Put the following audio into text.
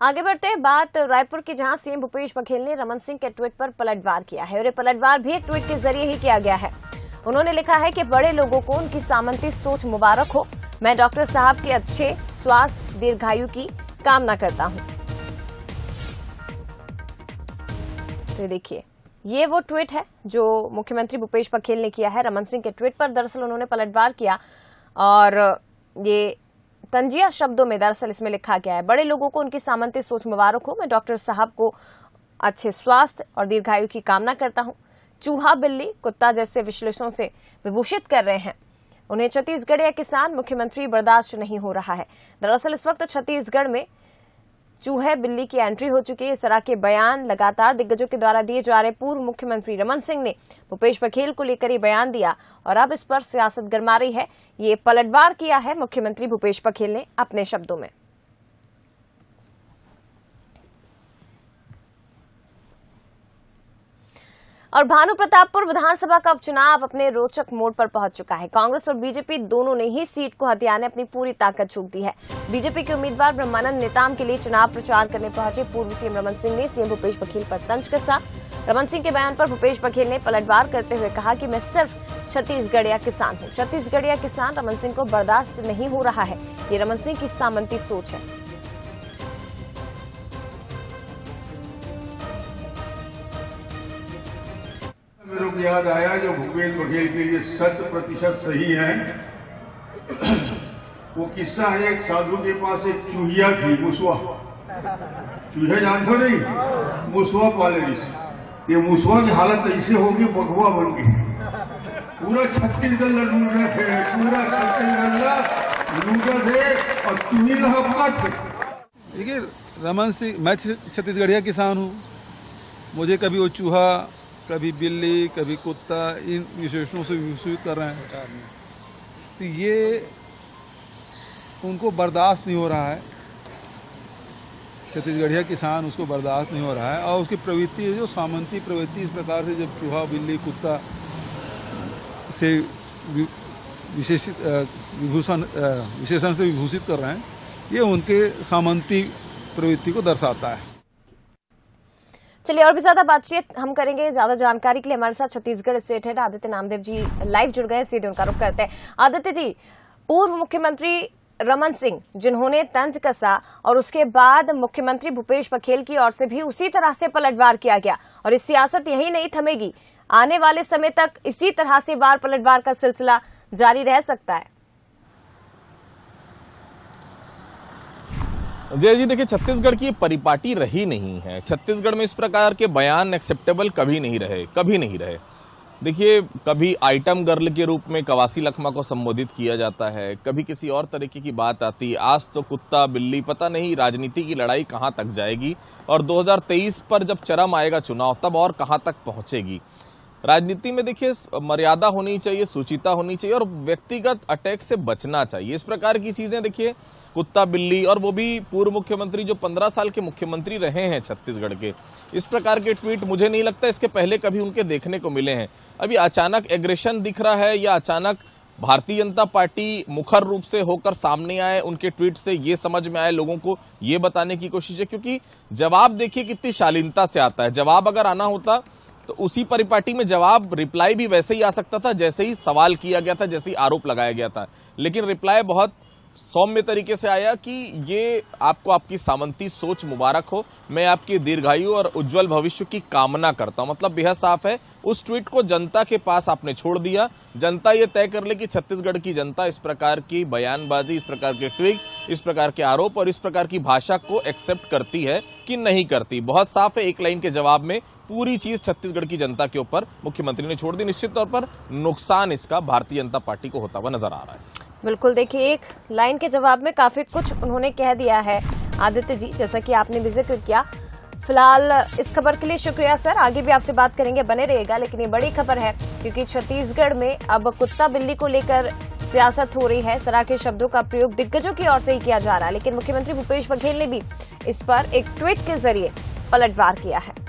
आगे बढ़ते हैं बात रायपुर की, जहां सीएम भूपेश बघेल ने रमन सिंह के ट्वीट पर पलटवार किया है और ये पलटवार भी एक ट्वीट के जरिए ही किया गया है। उन्होंने लिखा है कि बड़े लोगों को उनकी सामंती सोच मुबारक हो। मैं डॉक्टर साहब के अच्छे स्वास्थ्य दीर्घायु की कामना करता हूं। तो देखिए, ये वो ट्वीट है जो मुख्यमंत्री भूपेश बघेल ने किया है रमन सिंह के ट्वीट पर। दरअसल उन्होंने पलटवार किया और ये तंजिया शब्दों में दरअसल इसमें लिखा गया है, बड़े लोगों को उनकी सामंती सोच मुबारक हो। मैं डॉक्टर साहब को अच्छे स्वास्थ्य और दीर्घायु की कामना करता हूं। चूहा, बिल्ली, कुत्ता जैसे विश्लेषणों से विभूषित कर रहे हैं। उन्हें छत्तीसगढ़ या किसान मुख्यमंत्री बर्दाश्त नहीं हो रहा है। दरअसल इस वक्त छत्तीसगढ़ में चूहे, बिल्ली की एंट्री हो चुकी है। इस तरह के बयान लगातार दिग्गजों के द्वारा दिए जा रहे। पूर्व मुख्यमंत्री रमन सिंह ने भूपेश बघेल को लेकर ये बयान दिया और अब इस पर सियासत गरमा रही है। ये पलटवार किया है मुख्यमंत्री भूपेश बघेल ने अपने शब्दों में। और भानुप्रतापपुर विधानसभा का उपचुनाव अपने रोचक मोड़ पर पहुंच चुका है। कांग्रेस और बीजेपी दोनों ने ही सीट को हथियाने अपनी पूरी ताकत झोंक दी है। बीजेपी के उम्मीदवार ब्रह्मानंद नेताम के लिए चुनाव प्रचार करने पहुंचे पूर्व सीएम रमन सिंह ने सीएम भूपेश बघेल पर तंज कसा। रमन सिंह के बयान पर भूपेश बघेल ने पलटवार करते हुए कहा कि मैं सिर्फ छत्तीसगढ़िया किसान हूं। छत्तीसगढ़िया किसान रमन सिंह को बर्दाश्त नहीं हो रहा है। ये रमन सिंह की सामंती सोच है। मेरे को याद आया जो भूपेश बघेल के लिए 100% सही है। वो किस्सा है, एक साधु के पास एक चूहिया थी, मुसवा। चूहे जानते नहीं, मुसवा पाले। ये मुसवा की हालत ऐसे होगी, बघवा बन गई। पूरा छत्तीसगढ़ लूटा थे, पूरा छत्तीसगढ़ लूटा थे और चूही रहा। देखिए, रमन सिंह, मैं छत्तीसगढ़िया किसान हूँ। मुझे कभी वो चूहा, कभी बिल्ली, कभी कुत्ता, इन विशेषणों से विभूषित कर रहे हैं। तो ये उनको बर्दाश्त नहीं हो रहा है। छत्तीसगढ़िया किसान, उसको बर्दाश्त नहीं हो रहा है। और उसकी प्रवृत्ति, जो सामंती प्रवृत्ति, इस प्रकार से जब चूहा, बिल्ली, कुत्ता से विशेषण से विभूषित कर रहे हैं, ये उनके सामंती प्रवृत्ति को दर्शाता है। चलिए, और भी ज्यादा बातचीत हम करेंगे। ज्यादा जानकारी के लिए हमारे साथ Chhattisgarh state head Aditya Namdev ji live जुड़ गए। सीधे उनका रुख करते हैं। आदित्य जी, पूर्व मुख्यमंत्री रमन सिंह जिन्होंने तंज कसा और उसके बाद मुख्यमंत्री भूपेश बघेल की ओर से भी उसी तरह से पलटवार किया गया और इस सियासत यही नहीं थमेगी। आने वाले समय तक इसी तरह से वार पलटवार का सिलसिला जारी रह सकता है। जय जी, देखिए, छत्तीसगढ़ की परिपाटी रही नहीं है। छत्तीसगढ़ में इस प्रकार के बयान एक्सेप्टेबल कभी नहीं रहे। देखिए, कभी आइटम गर्ल के रूप में कवासी लखमा को संबोधित किया जाता है, कभी किसी और तरीके की बात आती। आज तो कुत्ता, बिल्ली, पता नहीं राजनीति की लड़ाई कहां तक जाएगी और 2023 पर जब चरम आएगा चुनाव, तब और कहां तक पहुंचेगी। राजनीति में देखिए, मर्यादा होनी चाहिए, सुचिता होनी चाहिए और व्यक्तिगत अटैक से बचना चाहिए। इस प्रकार की चीजें, देखिए, कुत्ता, बिल्ली, और वो भी पूर्व मुख्यमंत्री जो 15 साल के मुख्यमंत्री रहे हैं छत्तीसगढ़ के, इस प्रकार के ट्वीट मुझे नहीं लगता इसके पहले कभी उनके देखने को मिले हैं। अभी अचानक एग्रेशन दिख रहा है या अचानक भारतीय जनता पार्टी मुखर रूप से होकर सामने आए, उनके ट्वीट से ये समझ में आए, लोगों को ये बताने की कोशिश है। क्योंकि जवाब देखिए कितनी शालीनता से आता है। जवाब अगर आना होता तो उसी परिपाटी में जवाब, रिप्लाई भी वैसे ही आ सकता था जैसे ही सवाल किया गया था, जैसे ही आरोप लगाया गया था। लेकिन रिप्लाई बहुत सौम्य तरीके से आया कि ये आपको आपकी सामंती सोच मुबारक हो, मैं आपकी दीर्घायु और उज्जवल भविष्य की कामना करता हूं। मतलब बेहद साफ है, उस ट्वीट को जनता के पास आपने छोड़ दिया। जनता ये तय कर ले कि छत्तीसगढ़ की जनता इस प्रकार की बयानबाजी, इस प्रकार के ट्वीट, इस प्रकार के आरोप और इस प्रकार की भाषा को एक्सेप्ट करती है कि नहीं करती। बहुत साफ है, एक लाइन के जवाब में पूरी चीज छत्तीसगढ़ की जनता के ऊपर मुख्यमंत्री ने छोड़ दी। निश्चित तौर पर नुकसान इसका भारतीय जनता पार्टी को होता हुआ नजर आ रहा है। बिल्कुल, देखिए, एक लाइन के जवाब में काफी कुछ उन्होंने कह दिया है आदित्य जी, जैसा कि आपने भी जिक्र किया। फिलहाल इस खबर के लिए शुक्रिया सर, आगे भी आपसे बात करेंगे, बने रहिएगा। लेकिन ये बड़ी खबर है क्योंकि छत्तीसगढ़ में अब कुत्ता, बिल्ली को लेकर सियासत हो रही है। इस तरह के शब्दों का प्रयोग दिग्गजों की ओर से ही किया जा रहा है। लेकिन मुख्यमंत्री भूपेश बघेल ने भी इस पर एक ट्वीट के जरिए पलटवार किया है।